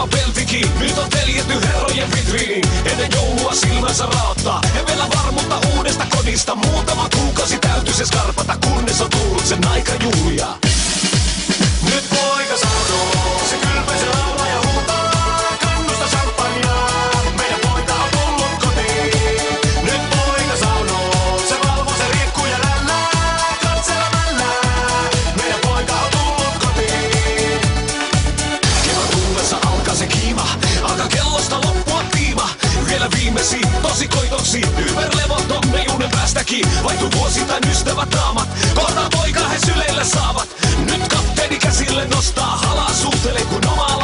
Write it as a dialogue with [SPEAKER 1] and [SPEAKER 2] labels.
[SPEAKER 1] Aivan peltikin, nyt on teljetty herrojen vitriiniin. Ennen joulua silmänsä raottaa, en vielä varmuutta uudesta kodista. Muutama kuukausi täytyy se skarpata, kunnes on tullut sen aika Julia. Nyt poika sanoo, se kylpäisee laulaa ja huutaa kannusta champagnea. Meidän poika on tullut kotiin. Nyt poika sanoo, se valvoo se riekku ja rällää katselemalla. Meidän poika on tullut kotiin. Kevät tullessa alkaa se kiima, alkaa kellosta loppua tiima. Vielä viimeisiin tosikoitoksiin, yberlevoton meijunen päästäkin. Vaihtuu vuosittain ystävät naamat, kohtaa poika he syleille saavat. Nyt kapteeni käsille nostaa, halaa suutelee kun oma